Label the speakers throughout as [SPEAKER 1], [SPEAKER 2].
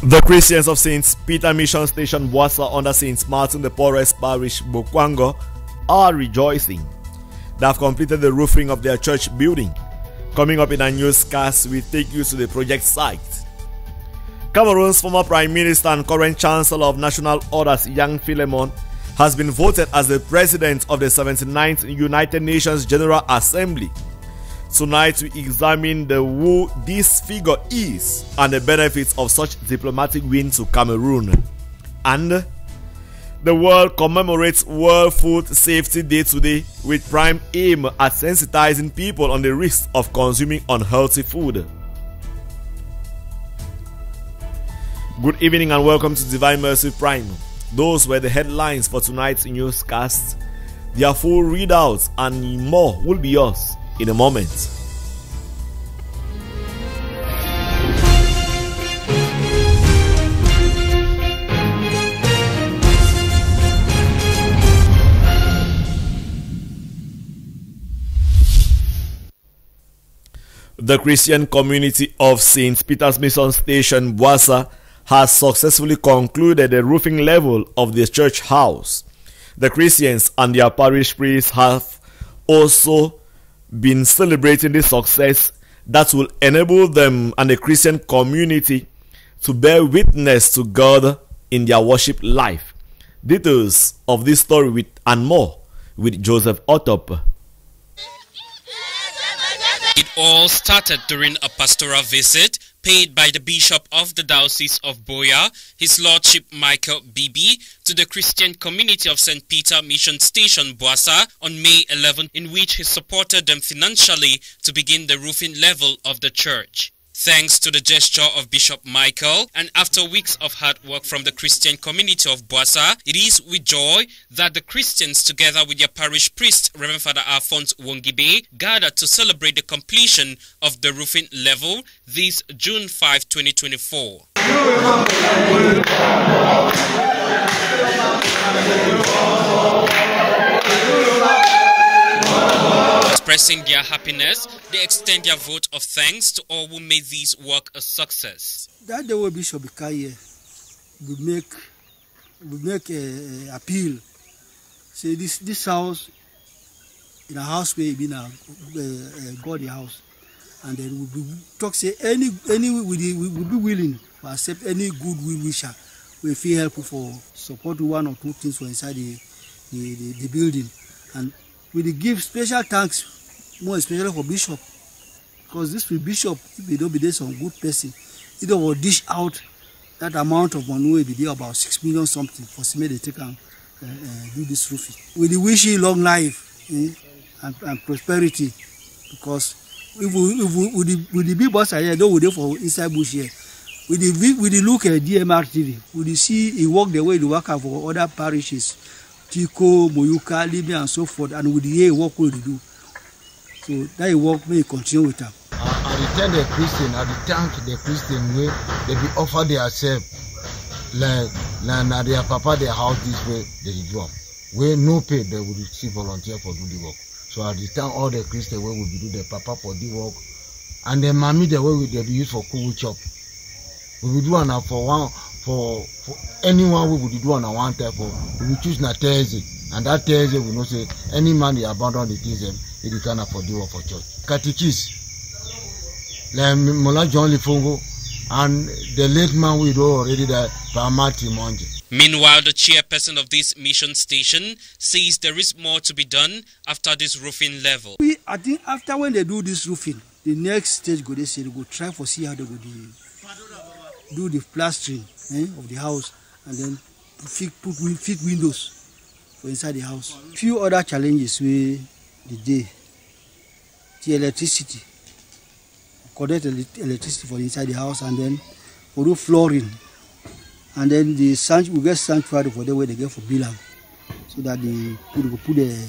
[SPEAKER 1] The Christians of St. Peter Mission Station, Boassa, under St. Martin the Porres Parish, Bokwango, are rejoicing. They have completed the roofing of their church building. Coming up in a newscast, we take you to the project site. Cameroon's former Prime Minister and current Chancellor of National Orders, Yang Philemon, has been voted as the President of the 79th United Nations General Assembly. Tonight we examine who this figure is and the benefits of such diplomatic win to Cameroon. And the world commemorates World Food Safety Day today with prime aim at sensitizing people on the risks of consuming unhealthy food. Good evening and welcome to Divine Mercy Prime. Those were the headlines for tonight's newscast. Their full readouts and more will be yours in a moment. The Christian community of St. Peter's Mission Station, Boassa, has successfully concluded the roofing level of the church house. The Christians and their parish priests have also been celebrating this success that will enable them and the Christian community to bear witness to God in their worship life. Details of this story and more with Joseph Otop.
[SPEAKER 2] It all started during a pastoral visit paid by the Bishop of the Diocese of Buea, His Lordship Michael Bibi, to the Christian community of St. Peter Mission Station, Boassa, on May 11, in which he supported them financially to begin the roofing level of the church. Thanks to the gesture of Bishop Michael, and after weeks of hard work from the Christian community of Boassa, it is with joy that the Christians, together with their parish priest, Reverend Father Alphonse Wongibe, gathered to celebrate the completion of the roofing level this June 5, 2024. Expressing their happiness, they extend their vote of thanks to all who made this work a success.
[SPEAKER 3] That day when Bishop Ikaye would make an appeal. Say this house, in a house where it been a godly house, and then we talk say any we will be willing to accept any good will wisher. We feel helpful for support one or two things for inside the building, and we give special thanks. More especially for Bishop, because this Bishop, if he don't be there some good person, he don't will dish out that amount of money will be there about 6 million something for me they take and do this roofing. We wish you long life and prosperity, because if we the big boss here, don't wait for inside bush here. We look at DMR TV, we see he work the way he work for other parishes, Tico, Moyuka, Libya, and so forth, and with the year work will do. So that work may continue with them.
[SPEAKER 4] I tell the Christian, I thank the Christian way they be offer themselves like their papa their house this way they do. Where no pay they will receive volunteer for do the work. So I thank all the Christian way will be do the papa for the work, and the mommy the way they be used for cool chop. We will do an for anyone we will do an one type for we will choose na Thursday, and that Thursday we know say any man they abandon the things it can afford the work for church. Catechist, like Mola John Lifongo, and the late man we do already that Pamati Monji.
[SPEAKER 2] Meanwhile, the chairperson of this mission station says there is more to be done after this roofing level.
[SPEAKER 3] I think after when they do this roofing, the next stage go they say they go try for see how they go do the plastering of the house, and then fit windows for inside the house. Few other challenges we the electricity, connect electricity for inside the house, and then we do flooring, and then we get sanctuary for the way they get for Bilam, so that they put the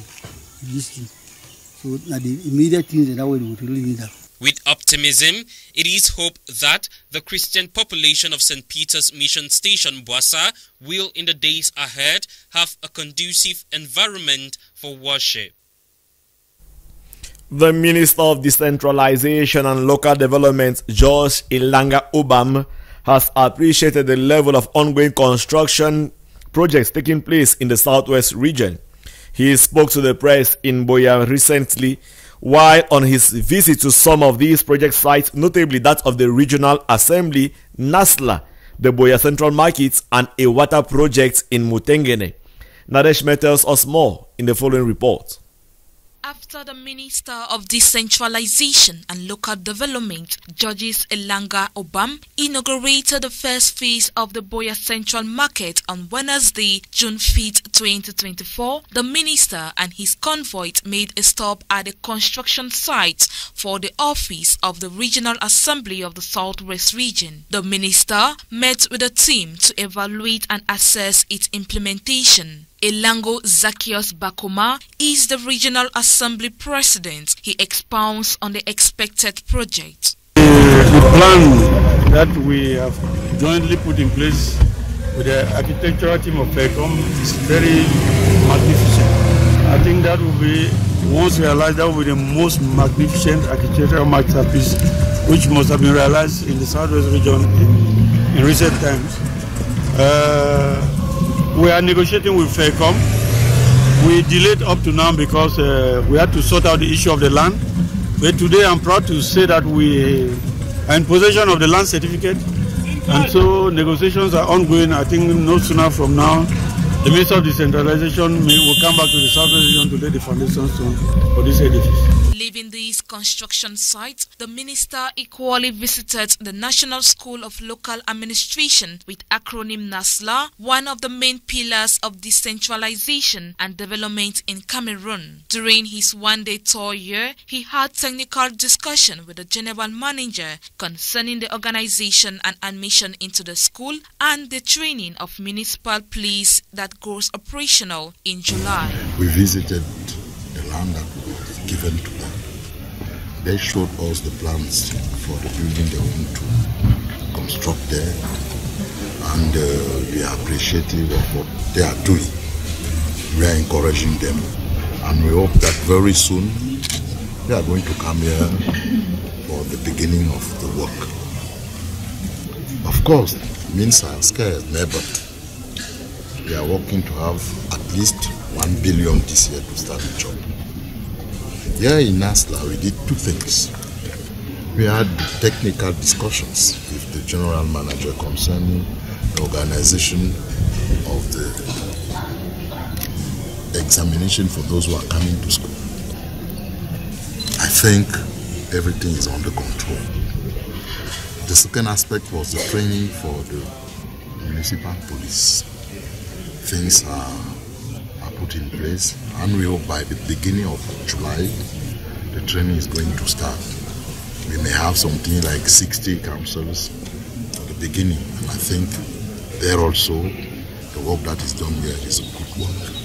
[SPEAKER 3] listing. So that the immediate things that way we really need that.
[SPEAKER 2] With optimism, it is hoped that the Christian population of St. Peter's Mission Station, Boassa, will in the days ahead have a conducive environment for worship.
[SPEAKER 1] The Minister of Decentralization and Local Development, George Ilanga Obam, has appreciated the level of ongoing construction projects taking place in the southwest region. He spoke to the press in Buea recently while on his visit to some of these project sites, notably that of the Regional Assembly, NASLA, the Buea Central Market, and a water project in Mutengene. Nadesh tells us more in the following report.
[SPEAKER 5] After the Minister of Decentralization and Local Development, Georges Elanga Obam, inaugurated the first phase of the Buea Central Market on Wednesday, June 5, 2024, the Minister and his convoy made a stop at the construction site for the office of the Regional Assembly of the Southwest Region. The Minister met with the team to evaluate and assess its implementation. Elango Zacchaeus Bakoma is the Regional Assembly President. He expounds on the expected project.
[SPEAKER 6] The plan that we have jointly put in place with the architectural team of FECOM is very magnificent. I think that will be, once realized, that will be the most magnificent architectural masterpiece which must have been realized in the Southwest region in recent times. We are negotiating with FECOM. We delayed up to now because we had to sort out the issue of the land. But today I'm proud to say that we are in possession of the land certificate. And so negotiations are ongoing. I think no sooner from now, the Minister of Decentralization will come back to the Southwest region to lay the foundation stone for this edifice.
[SPEAKER 5] Leaving these construction sites, the Minister equally visited the National School of Local Administration with acronym NASLA, one of the main pillars of decentralization and development in Cameroon. During his one-day tour here, he had technical discussion with the General Manager concerning the organization and admission into the school and the training of municipal police that goes operational in July.
[SPEAKER 7] We visited the land that was given to them. They showed us the plans for the building they want to construct there, and we are appreciative of what they are doing. We are encouraging them, and we hope that very soon they are going to come here for the beginning of the work. Of course, means are scarce, but we are working to have at least 1 billion this year to start the job. Here in NASLA, we did two things. We had technical discussions with the general manager concerning the organization of the examination for those who are coming to school. I think everything is under control. The second aspect was the training for the municipal police. Things are put in place, and we hope by the beginning of July the training is going to start. We may have something like 60 councils at the beginning, and I think there also the work that is done here is a good work.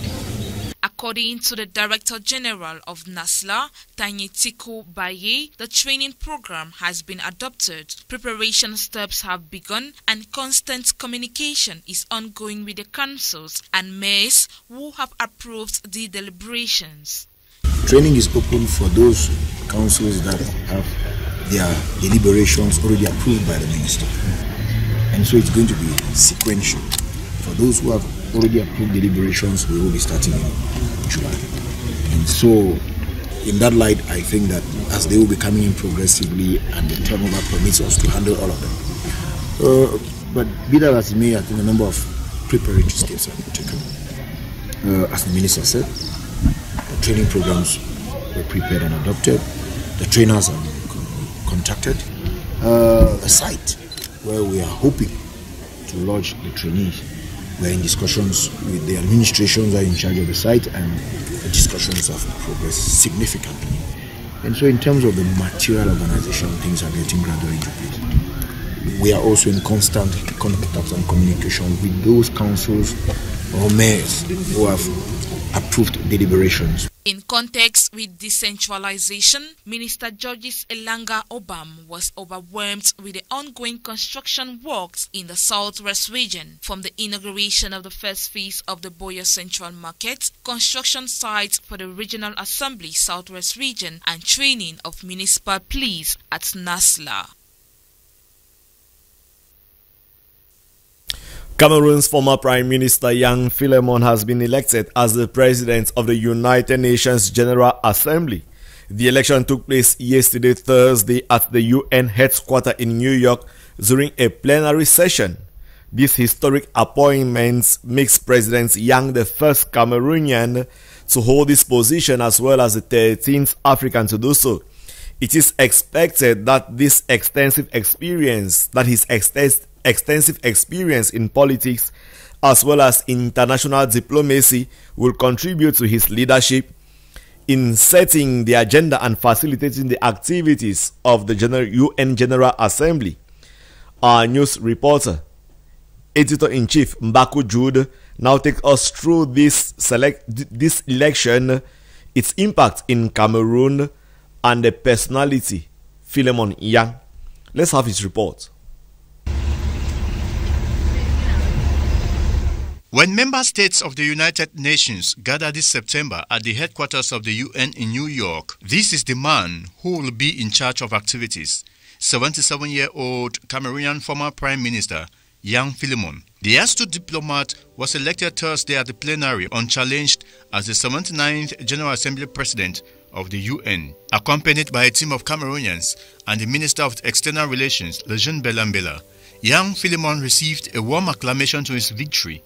[SPEAKER 5] According to the Director General of NASLA, Tanyetiku Baye, the training program has been adopted, preparation steps have begun, and constant communication is ongoing with the councils and mayors who have approved the deliberations.
[SPEAKER 8] Training is open for those councils that have their deliberations already approved by the minister. And so it's going to be sequential. For those who have already approved deliberations, we will be starting in July. And so, in that light, I think that as they will be coming in progressively and the turnover permits us to handle all of them. But be that as it may, I think a number of preparatory steps have been taken. As the minister said, the training programs were prepared and adopted. The trainers have been contacted. The site where we are hoping to lodge the trainees, we're in discussions with the administrations that are in charge of the site, and the discussions have progressed significantly. And so in terms of the material organization, things are getting gradually into place. We are also in constant contact and communication with those councils or mayors who have approved deliberations.
[SPEAKER 5] In context with decentralization, Minister Georges Elanga Obam was overwhelmed with the ongoing construction works in the Southwest region, from the inauguration of the first phase of the Buea Central Market, construction sites for the Regional Assembly Southwest region, and training of municipal police at NASLA.
[SPEAKER 1] Cameroon's former Prime Minister Yang Philemon has been elected as the President of the United Nations General Assembly. The election took place yesterday, Thursday, at the UN headquarters in New York during a plenary session. This historic appointment makes President Yang the first Cameroonian to hold this position as well as the 13th African to do so. It is expected that his extensive experience in politics as well as international diplomacy will contribute to his leadership in setting the agenda and facilitating the activities of the UN General Assembly. Our news reporter, Editor-in-Chief Mbaku Jude, now takes us through this election, its impact in Cameroon, and the personality, Philemon Yang. Let's have his report.
[SPEAKER 9] When member states of the United Nations gather this September at the headquarters of the UN in New York, this is the man who will be in charge of activities. 77-year-old Cameroonian former Prime Minister Yang Philemon. The astute diplomat was elected Thursday at the plenary unchallenged as the 79th General Assembly President of the UN, accompanied by a team of Cameroonians and the Minister of External Relations, Lejeune Belambela. Yang Philemon received a warm acclamation to his victory.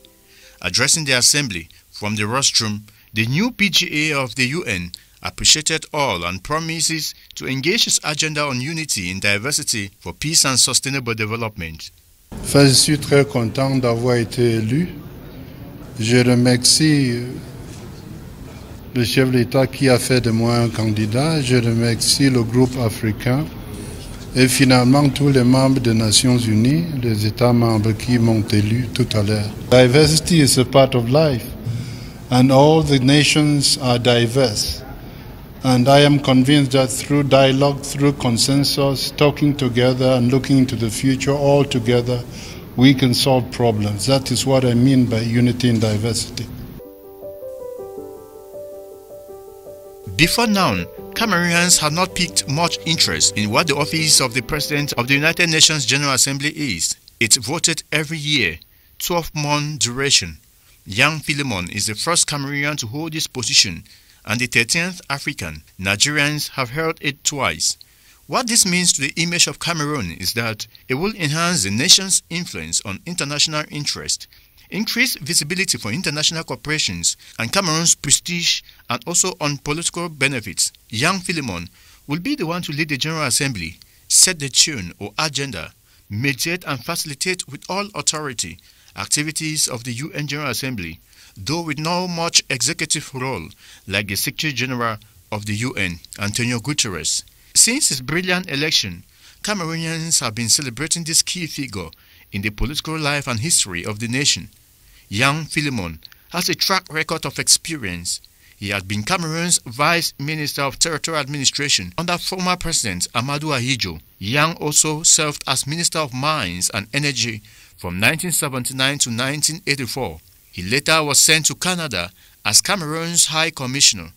[SPEAKER 9] Addressing the assembly from the rostrum, the new PGA of the UN appreciated all and promises to engage its agenda on unity in diversity for peace and sustainable development.
[SPEAKER 10] Je suis très content d'avoir été élu. Je remercie le chef de l'État qui a fait de moi un candidat. Je remercie le groupe africain et finalement tous les membres des Nations Unies, les États membres qui m'ont élu tout à l'heure. Diversity is a part of life and all the nations are diverse. And I am convinced that through dialogue, through consensus, talking together and looking into the future all together, we can solve problems. That is what I mean by unity in diversity.
[SPEAKER 9] Before now, Cameroonians had not piqued much interest in what the office of the President of the United Nations General Assembly is. It's voted every year, 12-month duration. Yang Philemon is the first Cameroonian to hold this position, and the 13th African. Nigerians have held it twice. What this means to the image of Cameroon is that it will enhance the nation's influence on international interest, increase visibility for international corporations, and Cameroon's prestige, and also on political benefits. Yang Philemon will be the one to lead the General Assembly, set the tune or agenda, mediate and facilitate with all authority activities of the UN General Assembly, though with no much executive role like the Secretary General of the UN, Antonio Guterres. Since his brilliant election, Cameroonians have been celebrating this key figure in the political life and history of the nation. Yang Philemon has a track record of experience. He had been Cameroon's Vice Minister of Territorial Administration under former President Amadou Ahidjo. Yang also served as Minister of Mines and Energy from 1979 to 1984. He later was sent to Canada as Cameroon's High Commissioner.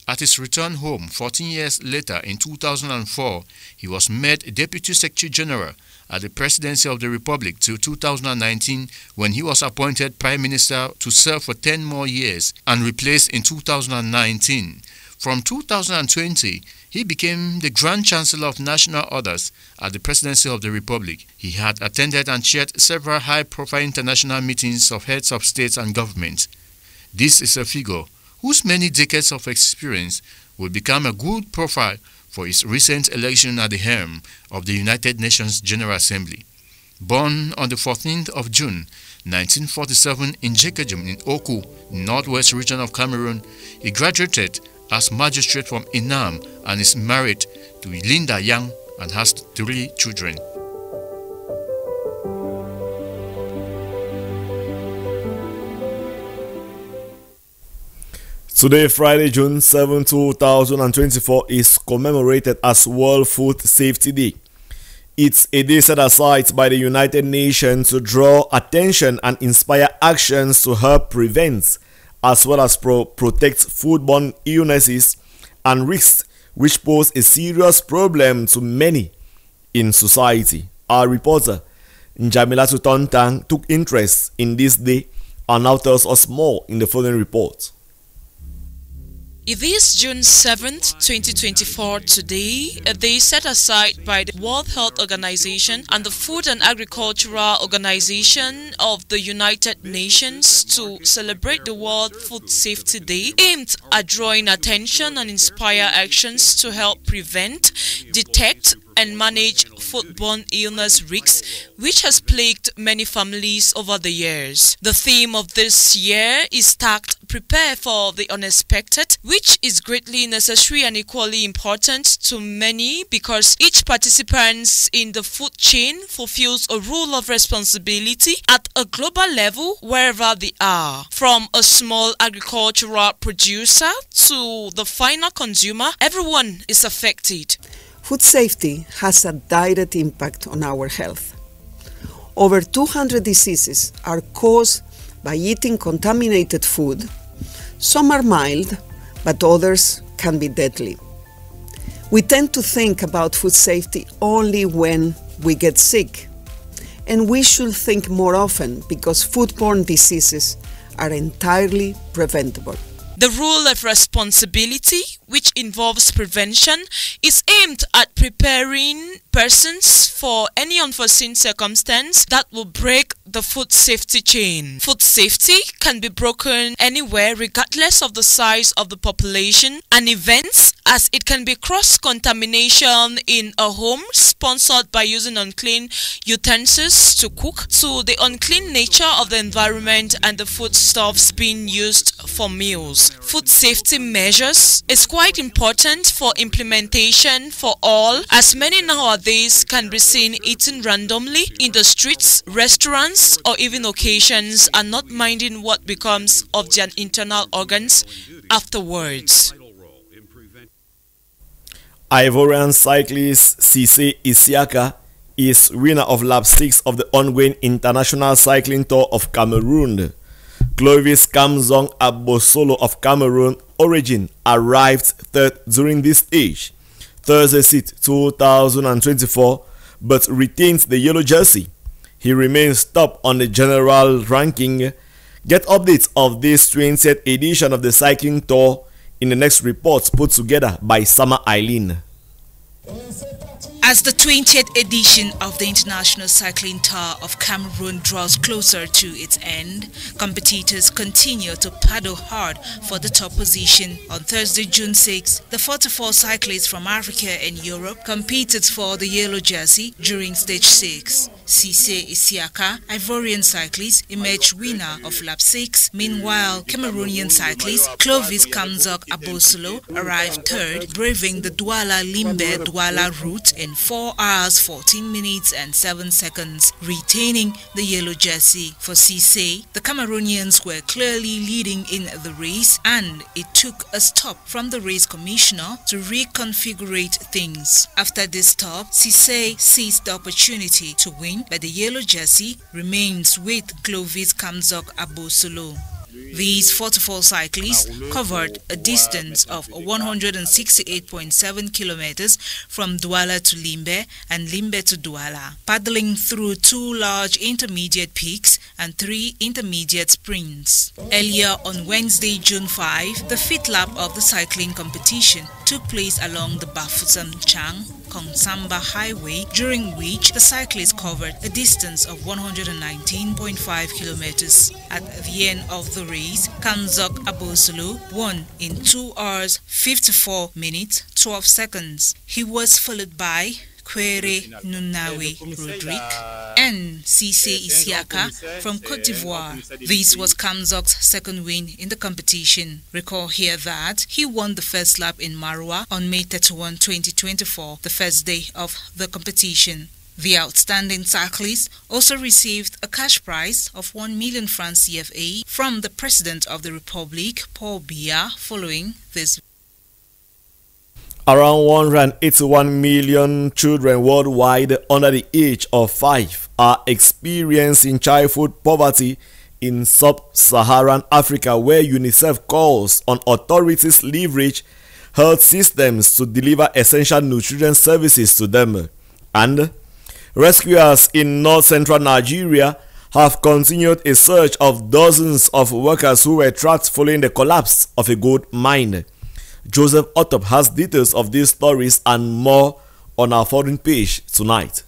[SPEAKER 9] At his return home 14 years later in 2004, he was made Deputy Secretary General at the Presidency of the Republic till 2019, when he was appointed Prime Minister to serve for 10 more years and replaced in 2019. From 2020, he became the Grand Chancellor of National Orders at the Presidency of the Republic. He had attended and chaired several high-profile international meetings of heads of states and governments. This is a figure whose many decades of experience will become a good profile for his recent election at the helm of the United Nations General Assembly. Born on the 14th of June 1947 in Jekejum in Oku, northwest region of Cameroon, he graduated as magistrate from Inam and is married to Linda Yang and has 3 children.
[SPEAKER 1] Today, Friday, June 7, 2024 is commemorated as World Food Safety Day. It's a day set aside by the United Nations to draw attention and inspire actions to help prevent as well as protect foodborne illnesses and risks which pose a serious problem to many in society. Our reporter, Njamilatu Tontang took interest in this day and now tells us more in the following report.
[SPEAKER 11] It is June 7th, 2024 today, a day set aside by the World Health Organization and the Food and Agricultural Organization of the United Nations to celebrate the World Food Safety Day, aimed at drawing attention and inspire actions to help prevent, detect, and manage foodborne illness risks, which has plagued many families over the years. The theme of this year is tagged "Prepare for the Unexpected," which is greatly necessary and equally important to many because each participant in the food chain fulfills a role of responsibility at a global level wherever they are. From a small agricultural producer to the final consumer, everyone is affected.
[SPEAKER 12] Food safety has a direct impact on our health. Over 200 diseases are caused by eating contaminated food. Some are mild, but others can be deadly. We tend to think about food safety only when we get sick, and we should think more often because foodborne diseases are entirely preventable.
[SPEAKER 11] The role of responsibility, which involves prevention, is aimed at preparing persons for any unforeseen circumstance that will break the food safety chain. Food safety can be broken anywhere regardless of the size of the population and events, as it can be cross-contamination in a home sponsored by using unclean utensils to cook, to the unclean nature of the environment and the foodstuffs being used for meals. Food safety measures is quite important for implementation for all, as many nowadays can be seen eating randomly in the streets, restaurants, or even occasions and not minding what becomes of their internal organs afterwards.
[SPEAKER 1] Ivorian cyclist Cissé Isiaka is winner of lap 6 of the ongoing International Cycling Tour of Cameroon. Clovis Kamzong Abosolo of Cameroon origin arrived third during this stage, Thursday seat 2024, but retains the yellow jersey. He remains top on the general ranking. Get updates of this 20th edition of the cycling tour in the next reports put together by Sama Eileen.
[SPEAKER 5] As the 20th edition of the International Cycling Tour of Cameroon draws closer to its end, competitors continue to paddle hard for the top position. On Thursday, June 6, the 44 cyclists from Africa and Europe competed for the yellow jersey during stage 6. Cissé Isiaka, Ivorian cyclist, emerged winner of lap 6. Meanwhile, Cameroonian cyclist Clovis Kamzong Abosolo arrived third, braving the Douala-Limbe-Douala route in 4 hours, 14 minutes and 7 seconds, retaining the yellow jersey. For Cissé, the Cameroonians were clearly leading in the race, and it took a stop from the race commissioner to reconfigure things. After this stop, Cissé seized the opportunity to win, but the yellow jersey remains with Clovis Kamzong Abosolo. These 44 cyclists covered a distance of 168.7 kilometers from Douala to Limbe and Limbe to Douala, paddling through 2 large intermediate peaks and 3 intermediate sprints. Earlier on Wednesday, June 5, the 5th lap of the cycling competition took place along the Bafoussam-Chang-Kongsamba Highway, during which the cyclists covered a distance of 119.5 kilometers. At the end of the race, Kamzong Abosolo won in 2 hours 54 minutes 12 seconds. He was followed by Kwere Nunawe Rodrigue and Cissé Isiaka from Cote d'Ivoire. This was Kamzong's second win in the competition. Recall here that he won the first lap in Maroua on May 31, 2024, the first day of the competition. The outstanding cyclist also received a cash prize of 1 million francs CFA from the President of the Republic, Paul Biya, following this.
[SPEAKER 1] Around 181 million children worldwide under the age of 5 are experiencing childhood poverty in sub-Saharan Africa, where UNICEF calls on authorities leverage health systems to deliver essential nutrition services to them. And Rescuers in north-central Nigeria have continued a search of dozens of workers who were trapped following the collapse of a gold mine. Joseph Otop has details of these stories and more on our foreign page tonight.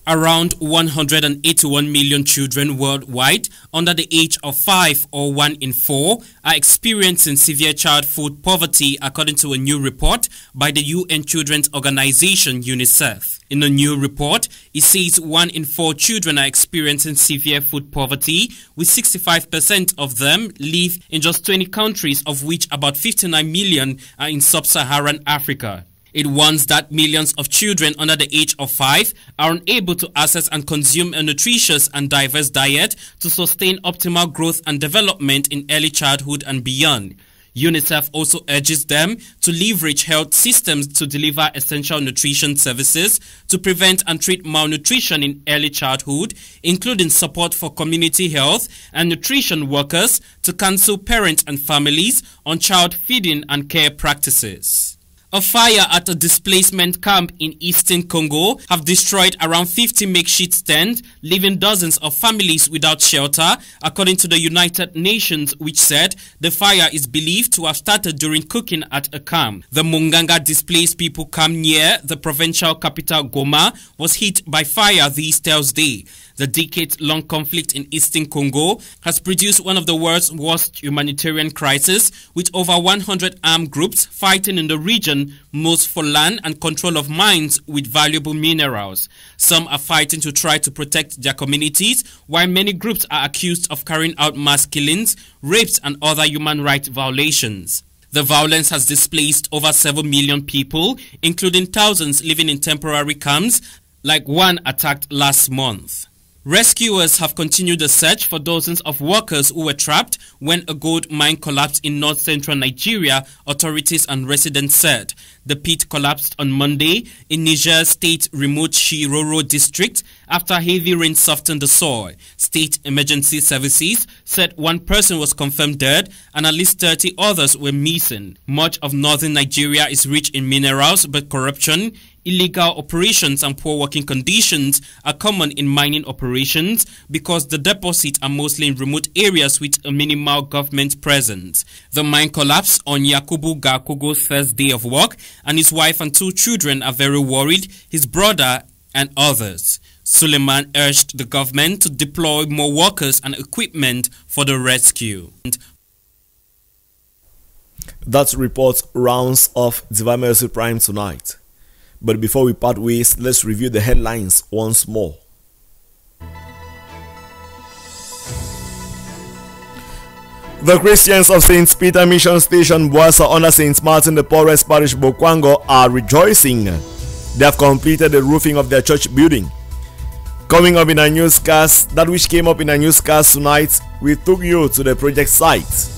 [SPEAKER 2] Around 181 million children worldwide under the age of 5 or 1 in 4 are experiencing severe child food poverty, according to a new report by the UN Children's Organization UNICEF. In a new report, it says 1 in 4 children are experiencing severe food poverty, with 65% of them live in just 20 countries, of which about 59 million are in sub-Saharan Africa. It warns that millions of children under the age of 5 are unable to access and consume a nutritious and diverse diet to sustain optimal growth and development in early childhood and beyond. UNICEF also urges them to leverage health systems to deliver essential nutrition services to prevent and treat malnutrition in early childhood, including support for community health and nutrition workers to counsel parents and families on child feeding and care practices. A fire at a displacement camp in eastern Congo have destroyed around 50 makeshift tents, leaving dozens of families without shelter, according to the United Nations, which said the fire is believed to have started during cooking at a camp. The Munganga displaced people camp near the provincial capital Goma was hit by fire this Thursday. The decades-long conflict in eastern Congo has produced one of the world's worst humanitarian crises, with over 100 armed groups fighting in the region, most for land and control of mines with valuable minerals. Some are fighting to try to protect their communities, while many groups are accused of carrying out mass killings, rapes, and other human rights violations. The violence has displaced over 7 million people, including thousands living in temporary camps, like one attacked last month. Rescuers have continued the search for dozens of workers who were trapped when a gold mine collapsed in north-central Nigeria, authorities and residents said. The pit collapsed on Monday in Niger State remote Shiroro district after heavy rain softened the soil. State emergency services said 1 person was confirmed dead and at least 30 others were missing. Much of northern Nigeria is rich in minerals, but corruption, illegal operations and poor working conditions are common in mining operations because the deposits are mostly in remote areas with a minimal government presence. The mine collapsed on Yakubu Gakogo's first day of work, and his wife and 2 children are very worried, his brother and others. Suleiman urged the government to deploy more workers and equipment for the rescue.
[SPEAKER 1] That report rounds off Divine Mercy Prime tonight. But before we part ways, let's review the headlines once more. The Christians of St. Peter Mission Station, Boassa, under St. Martin the Porres Parish, Bokwango, are rejoicing. They have completed the roofing of their church building. Coming up in a newscast, that which came up in a newscast tonight, we took you to the project site.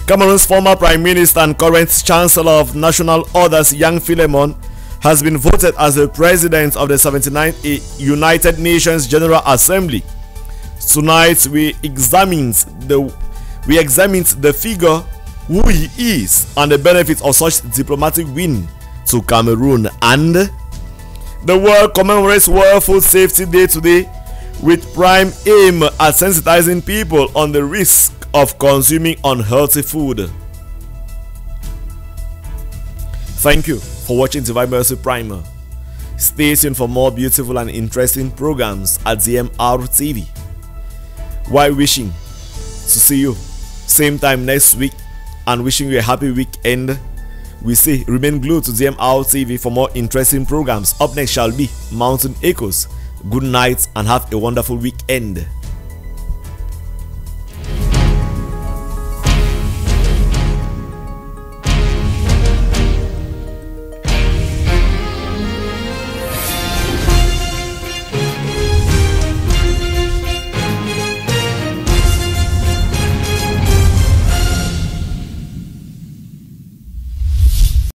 [SPEAKER 1] Cameroon's former Prime Minister and current Chancellor of National Orders, Yang Philemon, has been voted as the President of the 79th United Nations General Assembly. Tonight we examined the figure, who he is, and the benefits of such diplomatic win to Cameroon. And the world commemorates World Food Safety Day today, with prime aim at sensitizing people on the risk of consuming unhealthy food. Thank you for watching Divine Mercy Primer. Stay tuned for more beautiful and interesting programs at DMR TV. While wishing to see you same time next week and wishing you a happy weekend, we say remain glued to DMR TV for more interesting programs. Up next shall be Mountain Echoes. Good night and have a wonderful weekend.